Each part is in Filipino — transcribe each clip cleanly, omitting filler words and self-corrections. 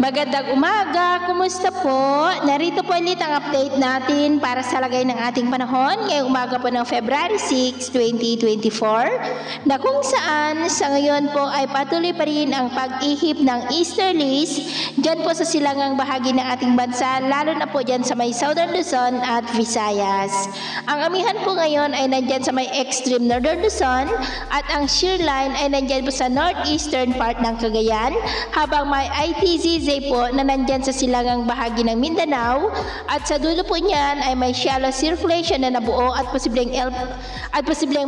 Magandang umaga, kumusta po? Narito po ulit ang update natin para sa lagay ng ating panahon ngayong umaga po ng February 6, 2024 na kung saan sa ngayon po ay patuloy pa rin ang pag-ihip ng easterlies dyan po sa silangang bahagi ng ating bansa, lalo na po dyan sa may Southern Luzon at Visayas. Ang amihan po ngayon ay nandyan sa may extreme Northern Luzon at ang shear line ay nandyan po sa northeastern part ng Cagayan, habang may ITZZ po na nandyan sa silangang bahagi ng Mindanao at sa dulo po niyan ay may shallow circulation na nabuo at posibleng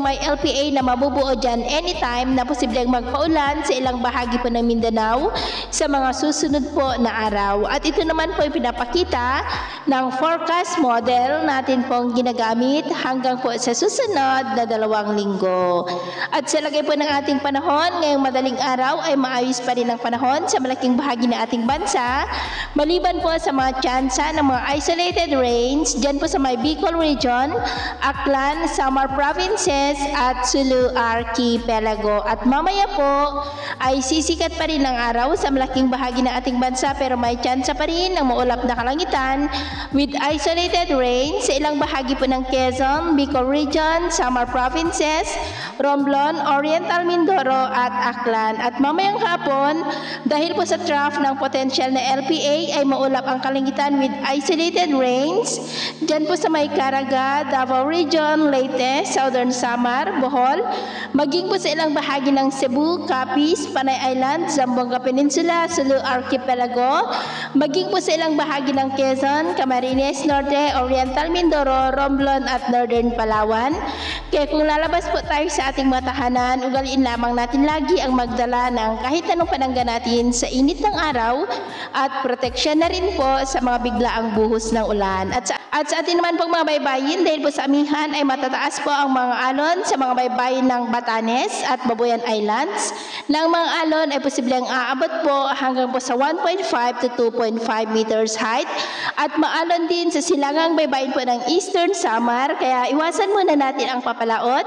may LPA na mabubuo dyan anytime na posibleng magpaulan sa ilang bahagi po ng Mindanao sa mga susunod po na araw. At ito naman po ay pinapakita ng forecast model natin pong ginagamit hanggang po sa susunod na 2 linggo. At sa lagay po ng ating panahon ngayong madaling araw ay maayos pa rin ang panahon sa malaking bahagi ng ating bansa, maliban po sa mga tsansa ng mga isolated rains dyan po sa may Bicol region, Aklan, Samar provinces at Sulu Archipelago. At mamaya po ay sisikat pa rin ang araw sa malaking bahagi ng ating bansa, pero may tsansa pa rin ng maulap na kalangitan with isolated rains sa ilang bahagi po ng Quezon, Bicol region, Samar provinces, Romblon, Oriental Mindoro at Aklan. At mamayang hapon, dahil po sa trough ng potential na LPA ay maulap ang kalangitan with isolated rains dyan po sa may Caraga, Davao region, Leyte, Southern Samar, Bohol, maging po sa ilang bahagi ng Cebu, Capiz, Panay Island, Zamboanga Peninsula, Sulu Archipelago, maging po sa ilang bahagi ng Quezon, Camarines Norte, Oriental Mindoro, Romblon at Northern Palawan. Kaya kung lalabas po tayo sa ating mga tahanan, ugaliin lamang natin lagi ang magdala ng kahit anong panangga natin sa init ng araw at proteksyon na rin po sa mga biglaang buhos ng ulan. At sa atin naman pong mga baybayin, dahil po sa amihan ay matataas po ang mga alon sa mga baybayin ng Batanes at Babuyan Islands. Ng mga alon ay posibleng aabot po hanggang po sa 1.5 to 2.5 meters height at maalon din sa silangang baybayin po ng Eastern Samar, kaya iwasan muna natin ang papalaot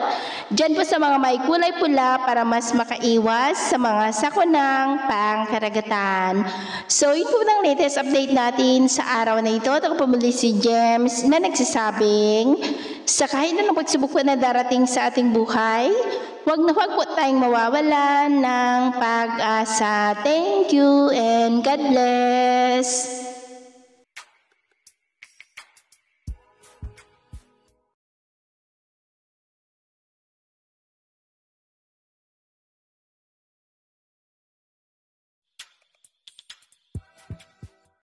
dyan po sa mga may kulay pula para mas makaiwas sa mga sakunang pangkaragatan. So ito po ng latest update natin sa araw na ito. Ako po muli si James na nagsasabing sa kahit na pagsubok po na darating sa ating buhay, huwag po tayong mawawalan ng pag-asa. Thank you and God bless.